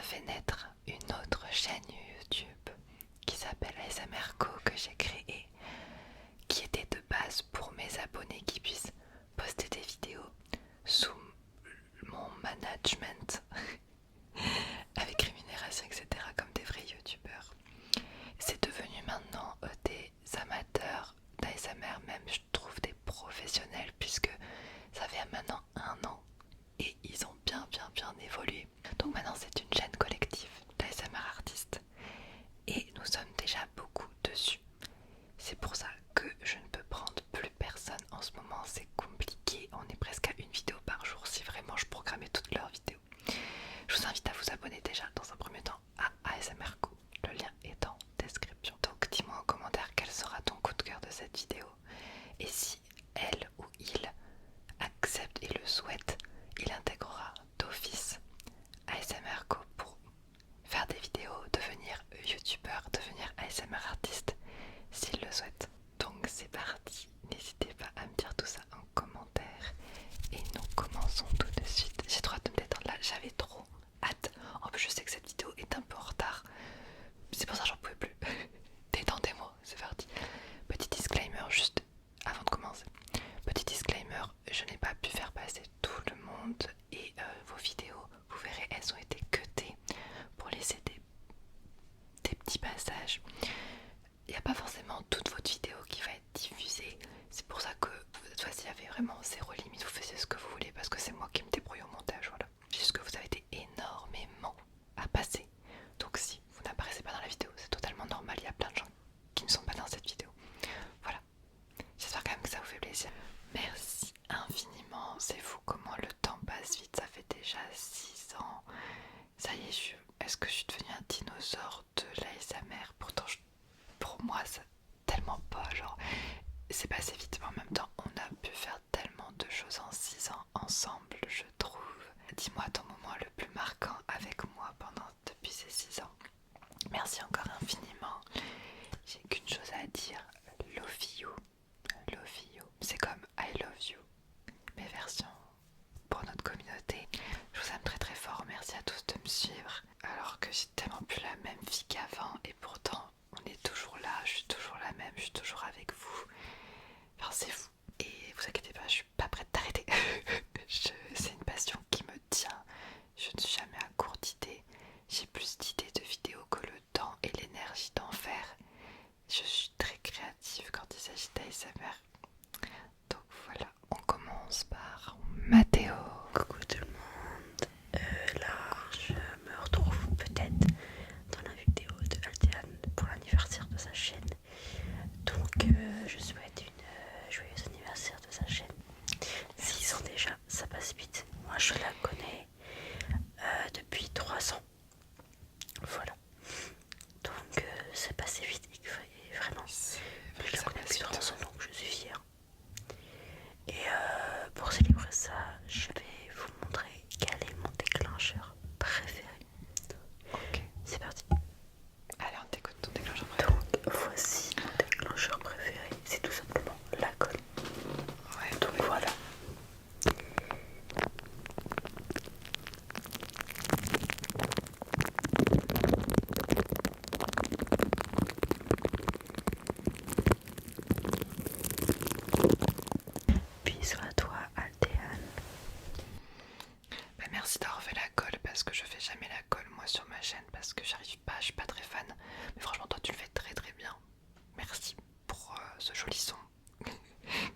fait naître une autre chaîne YouTube qui s'appelle ASMR Co que j'ai créée, qui était de base pour mes abonnés qui puissent poster des vidéos sous mon management avec rémunération, etc., comme des vrais youtubeurs. C'est devenu maintenant des amateurs d'ASMR, même je trouve des professionnels, puisque ça fait maintenant 1 an et ils ont bien évolué. Donc maintenant c'est une chaîne collective d'ASMR artistes et nous sommes déjà beaucoup dessus. C'est pour ça que je ne peux prendre plus personne en ce moment, c'est compliqué, on est presque à une vidéo par jour si vraiment je programmais toutes leurs vidéos. Je vous invite à vous abonner déjà dans un premier temps à ASMR Co. Le lien est en description. Donc dis-moi en commentaire quel sera ton coup de cœur de cette vidéo. Et si elle ou il accepte et le souhaite, il intégrera d'office ASMR Co pour faire des vidéos, devenir youtubeur, devenir ASMR artiste s'il le souhaite. Donc c'est parti, n'hésitez pas à me dire tout ça en commentaire et nous commençons tout de suite. J'ai trop hâte de me détendre là, j'avais trop hâte. En plus je sais que cette vidéo est un peu en retard, c'est pour ça que j'en pouvais plus. Détendez-moi, c'est parti. Petit disclaimer juste avant de commencer. Petit disclaimer, je n'ai pas pu faire passer tout le monde et vos vidéos, vous verrez, elles ont été cutées pour laisser des petits passages. Il n'y a pas forcément toute votre vidéo qui va être diffusée. C'est pour ça que cette fois-ci il y avait vraiment zéro limite, vous faisiez ce que vous voulez parce que c'est moi qui me débrouille au montage, voilà. Juste que vous avez été énormément à passer. Donc si vous n'apparaissez pas dans la vidéo, c'est totalement normal, il y a plein de gens qui ne sont pas dans cette vidéo. Voilà. J'espère quand même que ça vous fait plaisir. Merci infiniment, c'est fou comment le temps passe vite, ça fait déjà 6 ans. Ça y est, est-ce que je suis devenue un dinosaure de l'ASMR? Pourtant, pour moi, ça tellement pas, genre, c'est passé vite, mais en même temps, on a pu faire tellement de choses en 6 ans ensemble, je trouve. Dis-moi ton moment le plus marquant avec moi depuis ces 6 ans. Merci encore infiniment. J'ai qu'une chose à dire, love you. Love you. C'est comme I love you, mes versions pour notre communauté. Je vous aime très fort, merci à tous de me suivre. Alors que j'ai tellement plus la même vie qu'avant et pourtant on est toujours là, je suis toujours la même, je suis toujours avec vous. Enfin c'est fou. Et vous inquiétez pas, je suis pas prête d'arrêter. C'est une passion qui me tient. Je ne suis jamais à court d'idées. J'ai plus d'idées de vidéos que le temps et l'énergie d'en faire. Je suis très créative quand il s'agit d'ASMR. Donc voilà, on commence par Mathéo. Coucou tout le monde, là je me retrouve peut-être dans la vidéo de Altéane pour l'anniversaire de sa chaîne. Donc je souhaite une joyeux anniversaire de sa chaîne. 6 ans déjà, ça passe vite. Moi je la connais depuis 3 ans. Voilà. Donc c'est passé vite et vraiment. Je la connais depuis 3 ans donc je suis fière. Et pour célébrer ça, je vais vous montrer quel est mon déclencheur préféré. Ok, c'est parti. Allez, on t'écoute ton déclencheur préféré. Donc voici mon déclencheur préféré, c'est tout simplement la colle. Ouais, donc voilà. Bisous à toi, Altéane. Bah, merci d'avoir fait la colle parce que je fais jamais la colle moi sur ma chaîne parce que j'arrive pas, je suis pas très fan. Mais franchement, toi tu le fais très bien. Merci pour ce joli son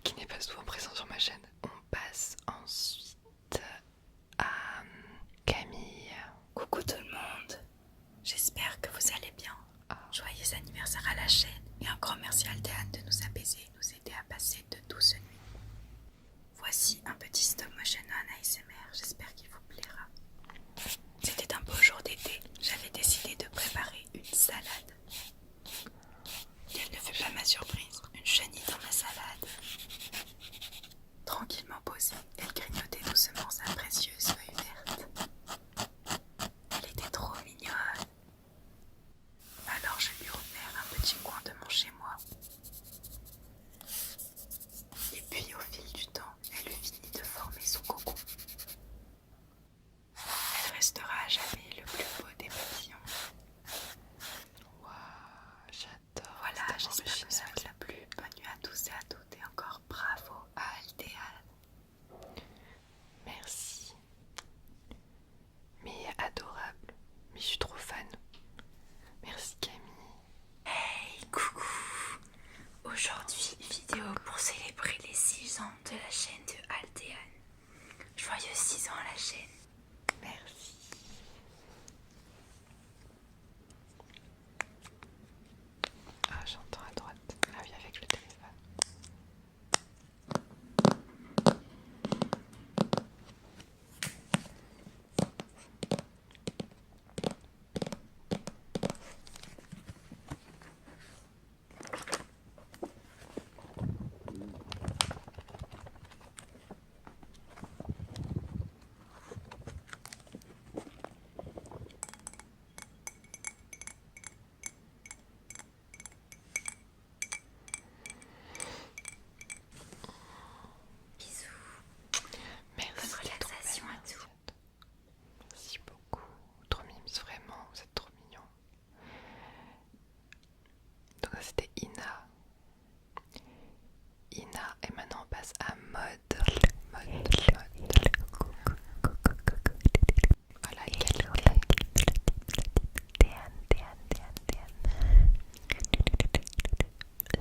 qui n'est pas souvent présent sur ma chaîne. On passe ensuite à Camille. Coucou tout le monde, j'espère que vous allez bien. Joyeux anniversaire à la chaîne et un grand merci à Altéane de nous apaiser et nous aider à passer de douces nuits. Voici un petit stop motion en ASMR, j'espère qu'il vous plaira. C'était un beau jour d'été, j'avais décidé de préparer une salade. Quelle ne fut pas ma surprise, une chenille dans ma salade. Tranquillement posée, elle grignotait doucement sa précieuse feuille verte. Elle était trop mignonne. Alors je lui ai offert un petit coin de mon chez-moi. Et puis au fil du temps, elle eut fini de former son cocon. Elle restera à jamais le plus beau des la chaîne. Merci. Ah, j'entends à droite. Ah oui, avec le téléphone. Bisous. Merci. Bonne relaxation à tous. Merci beaucoup. Trop mimes, vraiment, vous êtes trop mignons. Donc ça c'était Ina. Ina, et maintenant on passe à Mode. Voilà,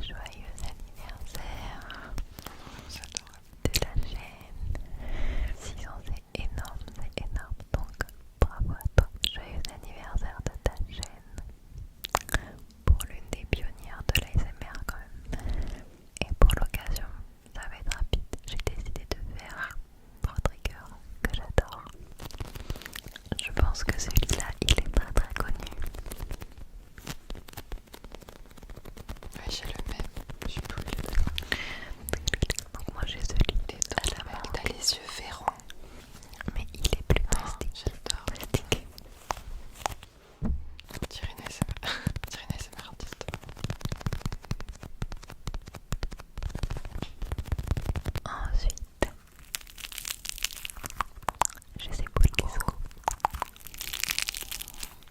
Joyeux anniversaire de la chaîne. 6 ans c'est énorme, donc bravo à toi. Joyeux anniversaire de ta chaîne. Pour l'une des pionnières de l'ASMR quand même. Et pour l'occasion, ça va être rapide, j'ai décidé de faire trois triggers que j'adore. Je pense que celui-là il est très connu. Ouais, j'ai le même. Je suis plus. Donc moi j'ai celui à la main. T'as les yeux verrons. Mais il est plus Oh, plastique. j'adore. Plastique. Tyrène ASMR artiste. Ensuite, j'ai ces boules disco.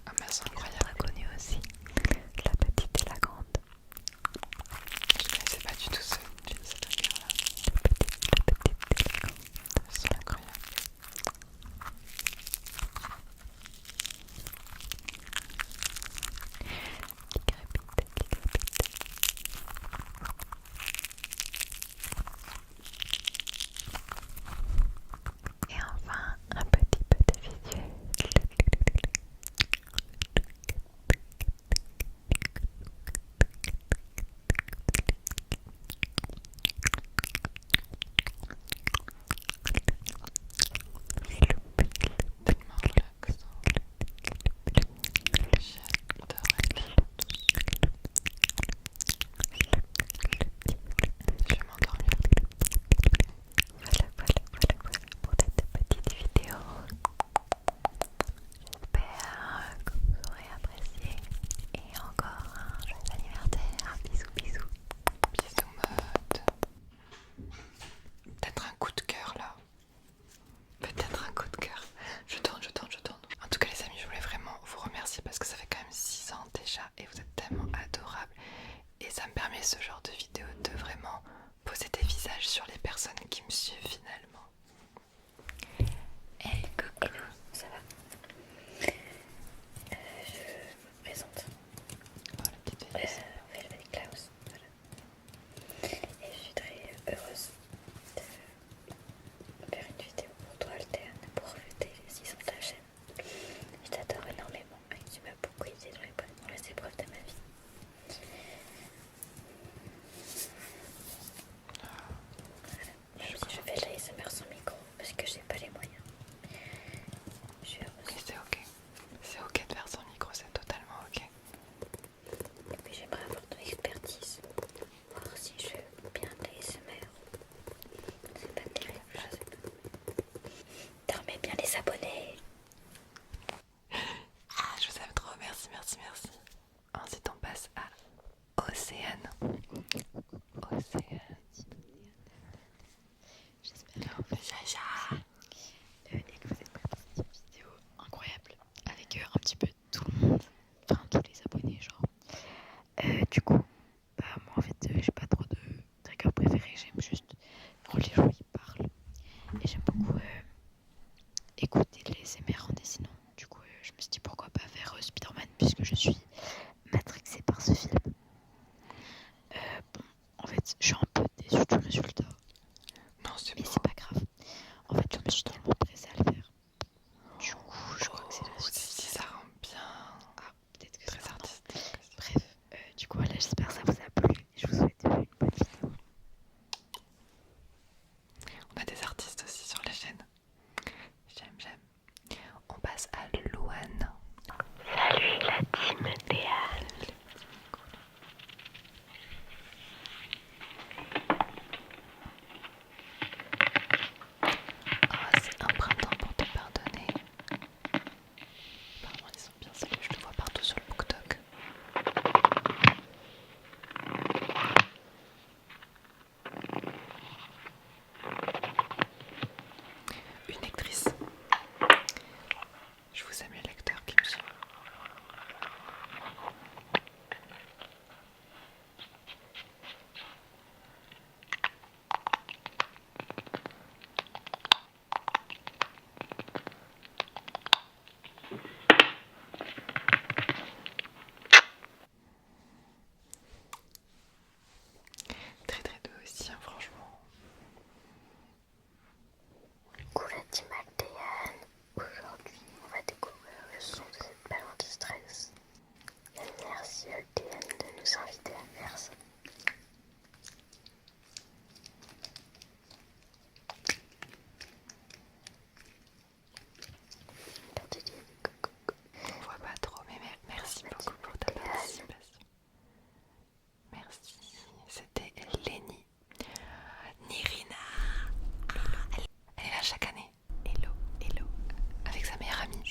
Ah, mais c'est Très incroyable. connues aussi. La petite et la grande. Je connaissais pas du tout ce trigger là. La petite et la grande. C'est incroyable. Qui crépite. Et enfin, un petit peu de visuel. Tellement relaxant. J'adore être là tous. Je vais m'endormir. Voilà pour cette petite vidéo. J'espère que vous aurez apprécié. Et encore un joyeux anniversaire. Bisous. Bisous Mode. Peut-être un coup de cœur là. Peut-être un coup de cœur. Je tourne. En tout cas les amis, je voulais vraiment vous remercier parce que ça fait quand même 6 ans déjà et vous êtes tellement adorables. Et ça me permet ce genre de vidéo de vraiment poser des visages sur les personnes qui me suivent finalement. Et coucou, ça va? Je me présente. Oh, la petite Élise. Velvet Klaus. Voilà. Et je suis très heureuse de faire une vidéo pour toi, Altéane, pour fêter les 6 ans de ta chaîne. Je t'adore énormément et tu m'as beaucoup aidé dans les épreuves de ma vie. Même si je fais de l'ASMR sans micro parce que j'ai pas les moyens. Je suis heureuse. Oui, c'est ok. C'est ok de faire son micro, c'est totalement ok. Et puis j'aimerais avoir ton expertise. Voir si je fais bien de l'ASMR. C'est pas terrible, je sais pas. T'en remets bien les abonnés. Ah, je vous aime trop, merci. Ensuite on passe à Océane. J'espère que et que vous êtes prêts pour cette vidéo incroyable avec un petit peu tout le monde, enfin tous les abonnés genre. Du coup, bah moi en fait j'ai pas trop de triggers préférés, j'aime juste quand les gens y parlent et j'aime beaucoup écouter les SMR en dessinant. Du coup je me suis dit pourquoi pas faire Spider-Man puisque je suis matrixée par ce film. Bon, en fait je suis un peu déçue du résultat. Non, c'est Mais beau. c'est pas grave. En fait, je me suis tellement pressée à le faire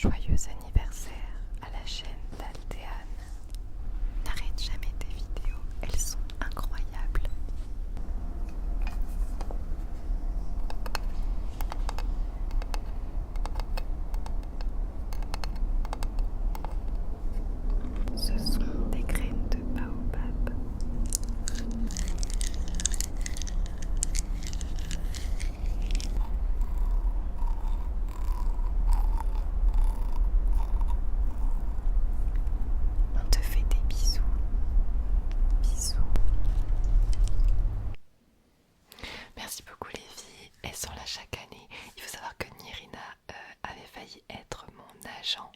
Joyeux anniversaire à la chaîne d'Altéane. N'arrête jamais tes vidéos, elles sont incroyables. Ce sont des graines de baobab. On te fait des bisous. Bisous. Merci beaucoup les filles. Elles sont là chaque année. Il faut savoir que Nirina avait failli être mon agent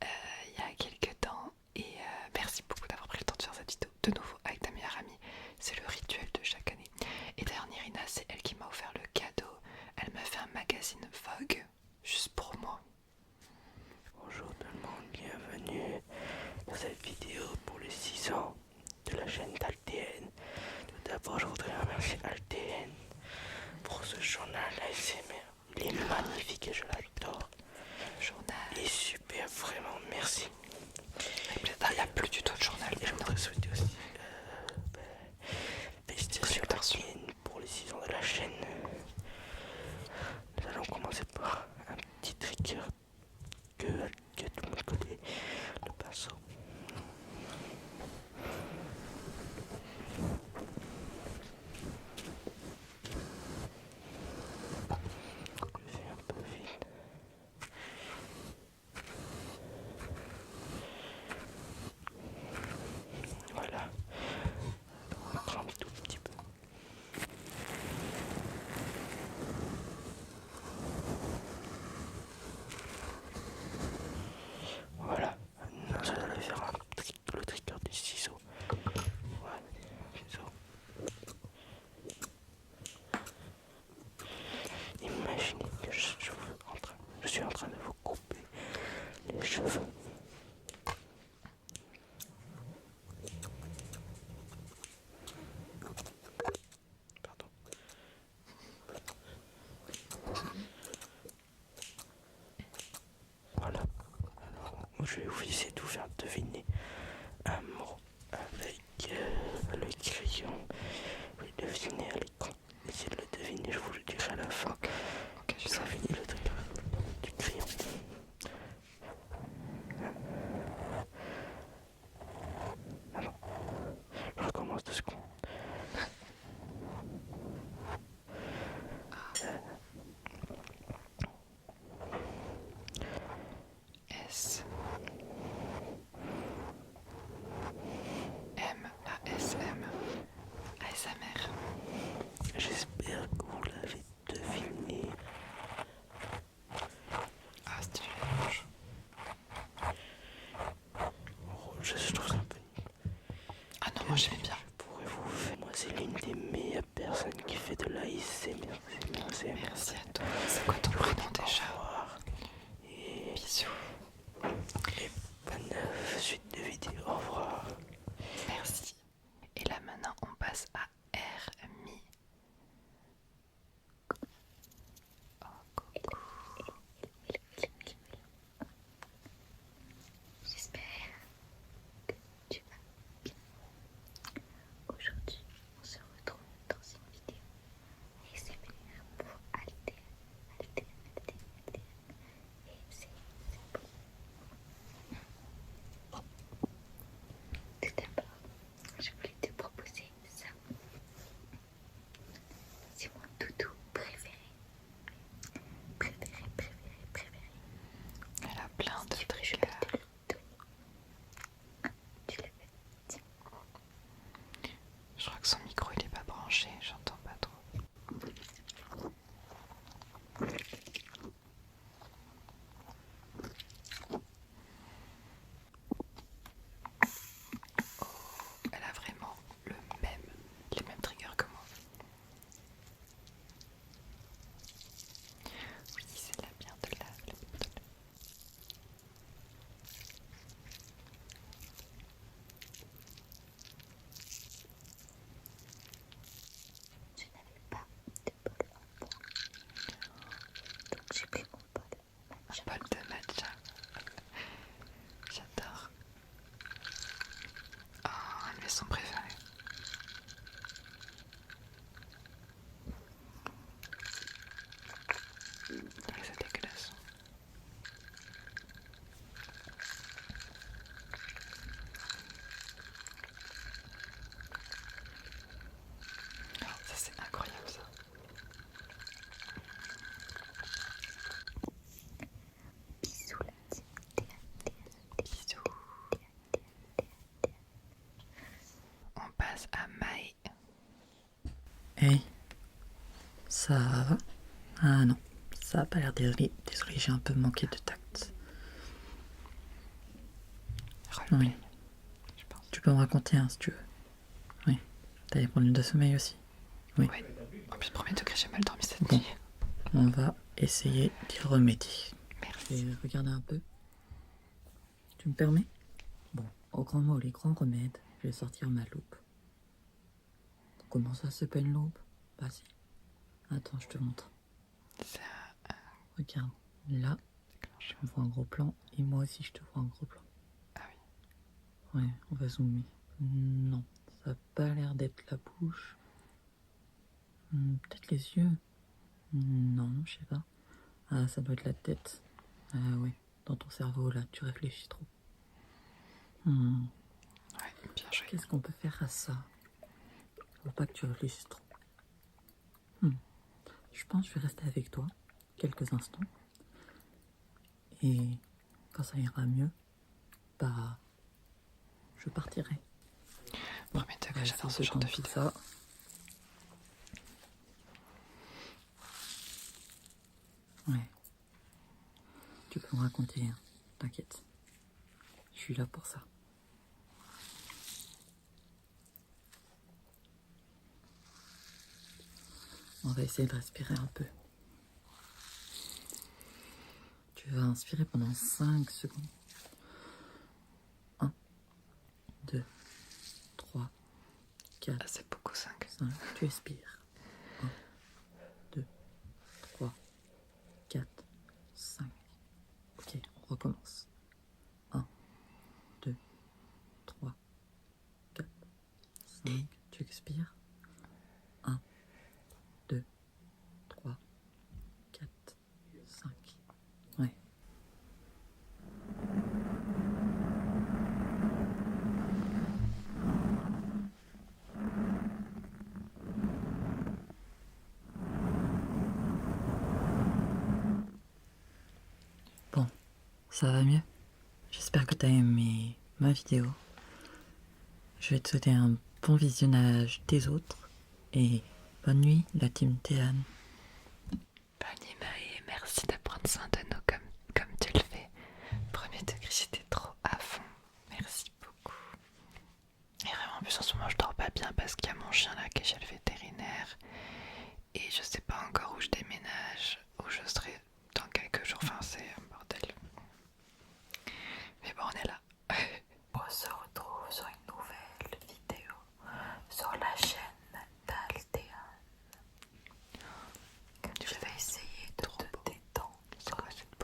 il y a quelques temps. Et merci beaucoup d'avoir pris le temps de faire cette vidéo de nouveau avec ta meilleure amie. C'est le rituel de chaque année. Et d'ailleurs Nirina, c'est elle qui m'a offert le cadeau. Elle m'a fait un magazine Vogue juste pour moi. Bonjour tout le monde, bienvenue dans cette vidéo pour les 6 ans de la chaîne d'Altéane. Tout d'abord, je voudrais remercier Altéane pour ce journal ASMR. Il est magnifique et je l'adore. Journal. Il est super, vraiment, merci. Il n'y a plus du tout de journal. Et je voudrais souhaiter aussi félicitations à Altéane pour les 6 ans de la chaîne. Nous allons commencer par un petit trigger que tout le monde connaît, le pinceau. Je fais un peu vite. Voilà. Encore un tout petit peu. Voilà. Non, ça allait faire le trigger du ciseau. Voilà, ciseau. Imaginez que je suis en train de vous couper les cheveux. Pardon. Voilà. Alors, je vais vous essayer de vous faire deviner un mot avec le crayon. Vous le devinez à l'écran. Essayez de le deviner, je vous le dirai à la fin. Ok, je Vous sais. devinez le trigger du crayon. Ah non. Je recommence 2 secondes. S M A S M Ça va? Ah non, ça a pas l'air désolé. Désolé, j'ai un peu manqué de tact. Oui. Je pense. Tu peux me raconter si tu veux. Oui. T'as des problèmes de sommeil aussi? Oui. En plus, premier degré, j'ai mal dormi cette Bon. nuit. On va essayer d'y remédier. Merci. Je vais regarder un peu. Tu me permets? Bon, au grand mot, les grands remèdes, je vais sortir ma loupe. Comment ça s'appelle une loupe? Vas-y. Attends, je te montre. Regarde, là, je me vois un gros plan, et moi aussi je te vois un gros plan. Ah oui. Ouais, on va zoomer. Non, ça a pas l'air d'être la bouche. Peut-être les yeux. Non, je sais pas. Ah, ça doit être la tête. Ah ouais, dans ton cerveau là, tu réfléchis trop. Ouais, bien joué. Qu'est-ce qu'on peut faire à ça? Faut pas que tu réfléchisses trop. Je pense que je vais rester avec toi quelques instants. Et quand ça ira mieux, bah, je partirai. Premier degré, j'adore ce genre de vidéo. Ça. Ouais. Tu peux me raconter, hein. T'inquiète. Je suis là pour ça. On va essayer de respirer un peu. Tu vas inspirer pendant 5 secondes. 1, 2, 3, 4, Ah, c'est beaucoup 5. 5. Tu expires. 1, 2, 3, 4, 5. Ok, on recommence. 1, 2, 3, 4, 5. Tu expires. 1, 2, 3, 4, 5. Ouais. Bon, ça va mieux? J'espère que t'as aimé ma vidéo. Je vais te souhaiter un bon visionnage des autres. Et bonne nuit, la team Théane. Bonne nuit Marie, merci de prendre soin de nous comme tu le fais. Premier degré, j'étais trop à fond. Merci beaucoup. Et vraiment, en plus, en ce moment, je dors pas bien parce qu'il y a mon chien là qui est chez le vétérinaire. Et je sais pas encore où je déménage, où je serai dans quelques jours. Enfin, c'est un bordel. Mais bon, on est là. On se retrouve sur une nouvelle vidéo sur la chaîne d'Altéane. Je vais essayer de te détendre. C'est quoi cette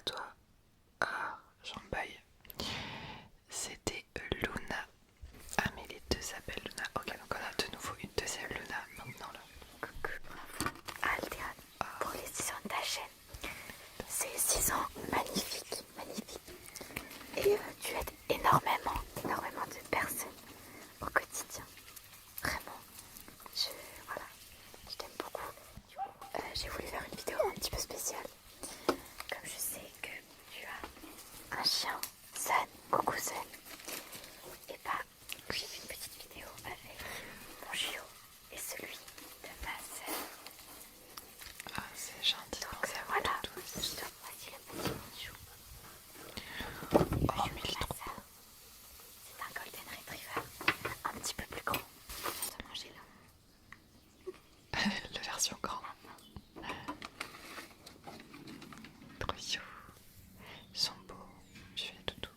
toi. Ah, j'en baille. C'était Luna. Ah, mais les deux s'appellent Luna. Ok, donc on a de nouveau une deuxième Luna maintenant là. Coucou, bravo à Altéane pour les 6 ans de ta chaîne. C'est 6 ans magnifiques, magnifiques. Et tu aides énormément, énormément de personnes au quotidien. Vraiment, voilà, je t'aime beaucoup. Du coup, j'ai voulu faire une vidéo un petit peu spéciale. Comme je sais que tu as un chien, Sun, coucou Sun. Et bah, j'ai fait une petite vidéo avec mon chiot et celui de ma sœur. Ah, c'est gentil. Donc voilà, je te voici le petit bonjour. Oh, mais il est trop beau. C'est un golden retriever, un petit peu plus grand. On vient de manger là. La version grand. Trop chou. Ils sont beaux. Je fais toutou.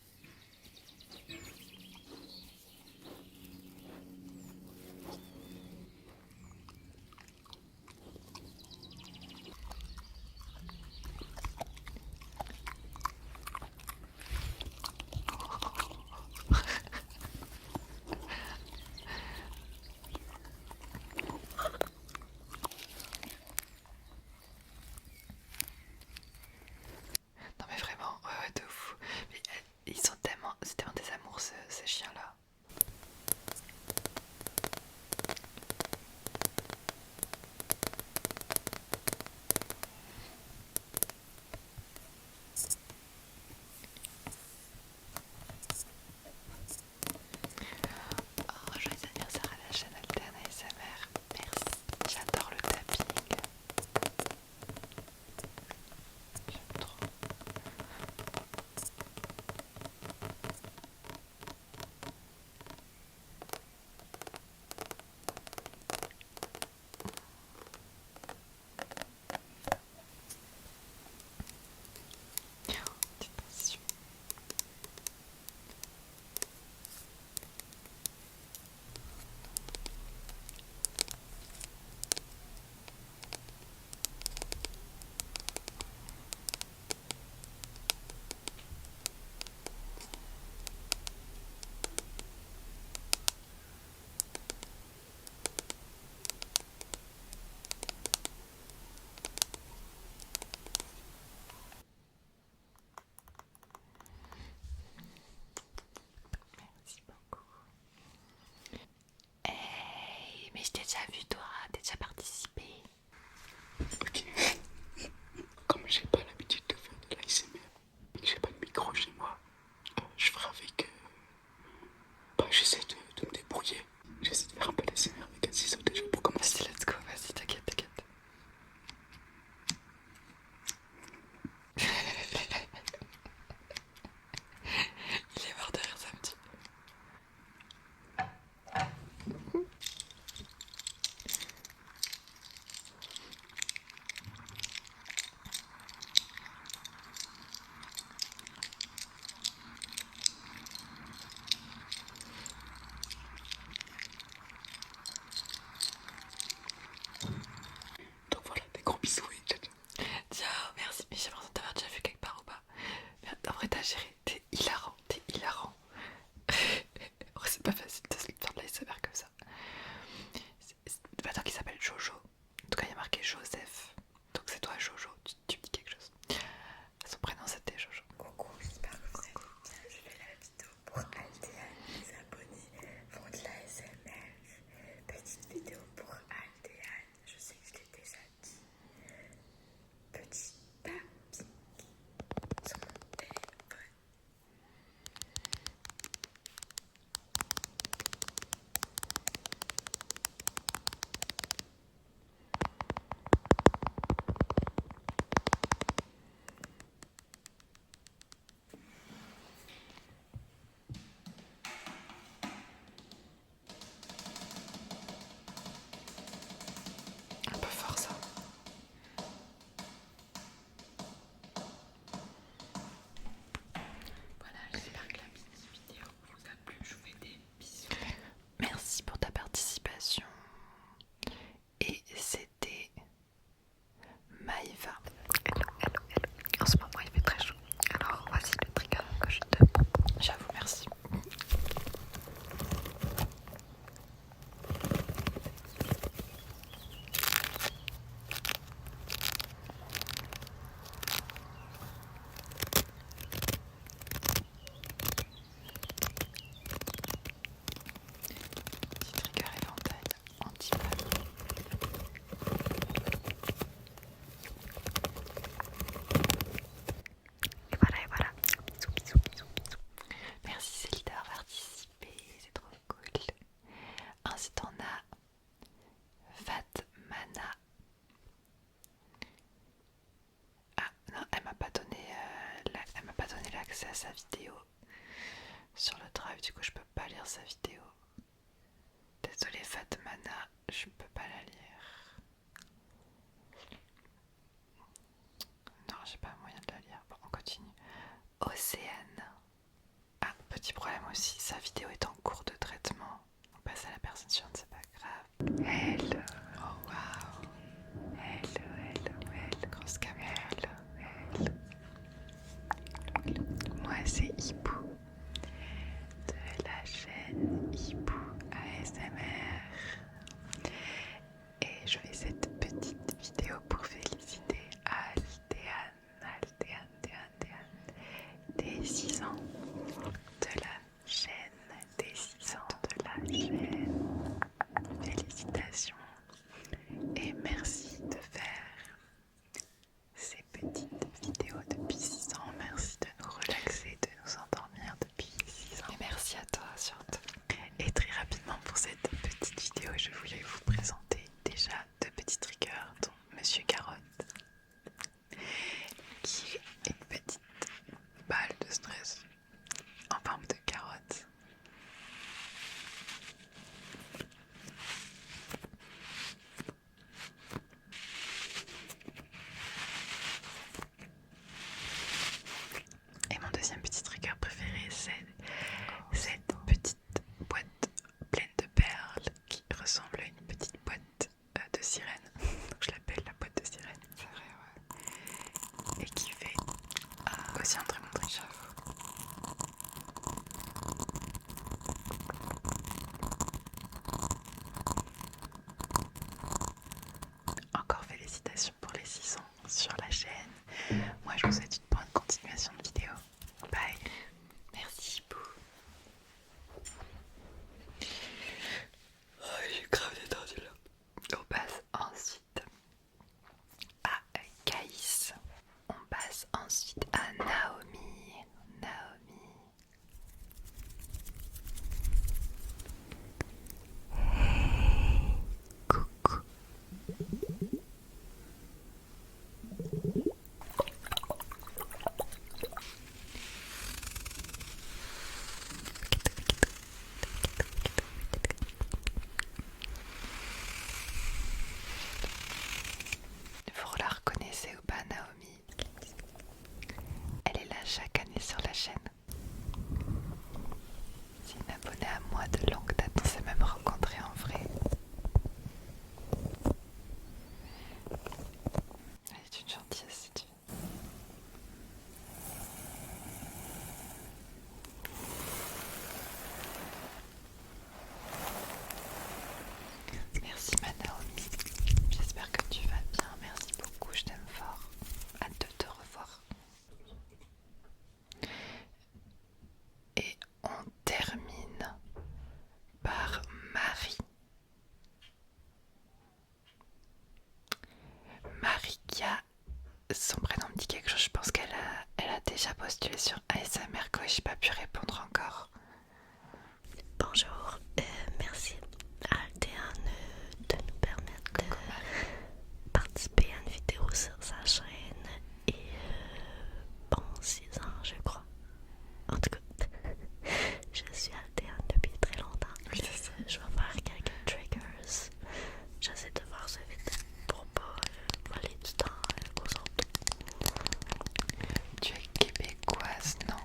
Non mais vraiment, ouais, de fou. Mais, ils sont tellement, c'est tellement des amours ces chiens-là. Oh, joyeux anniversaire à la chaîne Alterne ASMR. Merci, j'adore le tapping. J'aime trop. Petite tension. Merci beaucoup. Hey, mais je t'ai déjà vu toi, t'as déjà participé. Ok. Comme j'ai pas l'habitude de faire de l'ASMR et que j'ai pas de micro chez moi, je ferai avec. J'essaie de me débrouiller. J'essaie de faire un peu d'ASMR avec un ciseau déjà pour commencer. Vas-y, let's go, vas-y, t'inquiète, t'inquiète. Il est mort derrière ça un petit peu. accès à sa vidéo sur le drive, du coup je peux pas lire sa vidéo. Désolée Fatmana, je peux pas la lire. Non, j'ai pas moyen de la lire. Bon, on continue. Océane. Ah, petit problème aussi, sa vidéo est en cours de traitement. On passe à la personne suivante, c'est pas grave. Hello. Oh waouh. Hello, hello, hello. Grosse caméra. Hello, hello. Moi c'est Hibou de la chaîne Hibou ASMR. Et je fais cette petite vidéo pour féliciter Altéane des 6 ans de la chaîne, des 6 ans de la chaîne. Félicitations et merci de faire ces petites vidéos depuis 6 ans. Merci de nous relaxer, de nous endormir depuis 6 ans. Et merci à toi surtout. Et très rapidement pour cette petite vidéo, je voulais vous présenter déjà 2 petits triggers, dont Monsieur Carotte, qui est une petite balle de stress en forme de carotte. Et mon deuxième petit trigger préféré, c'est cette petite boîte pleine de perles qui ressemble à une petite boîte de sirène. Donc je l'appelle la boîte de sirène. C'est vrai, ouais. Et qui fait aussi un très bon trigger. Encore félicitations pour les 6 ans sur la chaîne. Moi je vous souhaite une bonne continuation de vidéo. Bye. Merci beaucoup. Oh, j'ai grave détendu là. On passe ensuite à Caïs. On passe ensuite à Naomi. Naomi. Hey, coucou. Vous la reconnaissez ou pas, Naomi? Elle est là chaque année sur la chaîne. C'est une abonnée à moi de longue date, on s'est même rencontrés en vrai. Elle est une gentillesse, si tu veux. Merci ma Naomi, j'espère que tu vas bien, merci beaucoup, je t'aime fort, hâte de te revoir. Et on termine par Marie. Marie qui a, son prénom me dit quelque chose, je pense qu'elle a déjà postulé sur ASMR Co et j'ai pas pu répondre encore. Bonjour, merci à Altéane de nous permettre de participer à une vidéo sur sa chaîne. Et bon, 6 ans je crois. En tout cas, je suis Altéane depuis très longtemps. Oui, c'est ça. Je vais faire quelques triggers. J'essaie de faire ça vite pour pas voler du temps aux autres. Tu es québécoise, non?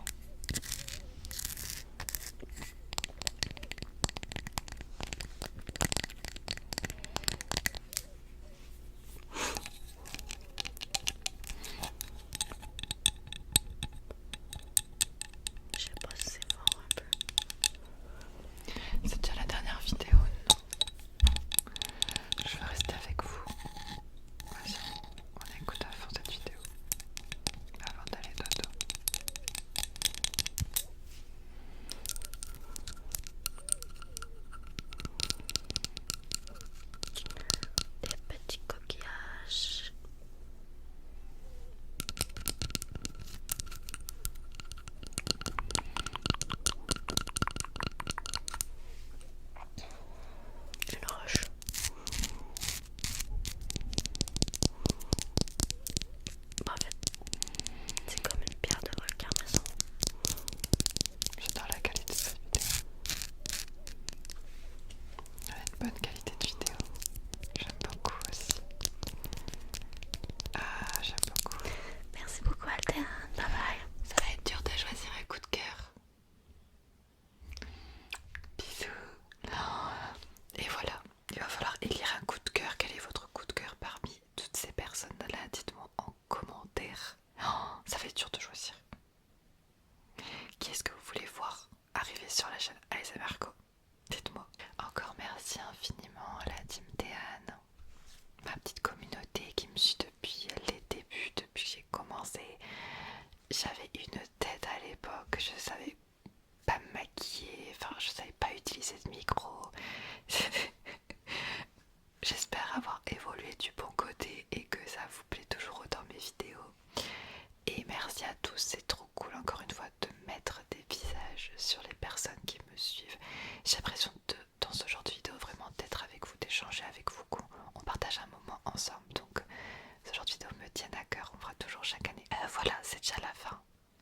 genre de vidéos me tiennent à cœur, on fera toujours chaque année. Voilà, c'est déjà la fin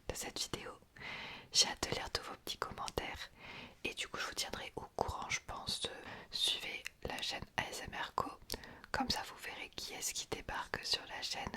de cette vidéo. J'ai hâte de lire tous vos petits commentaires et du coup je vous tiendrai au courant, je pense. Suivez la chaîne ASMR Co, comme ça vous verrez qui est-ce qui débarque sur la chaîne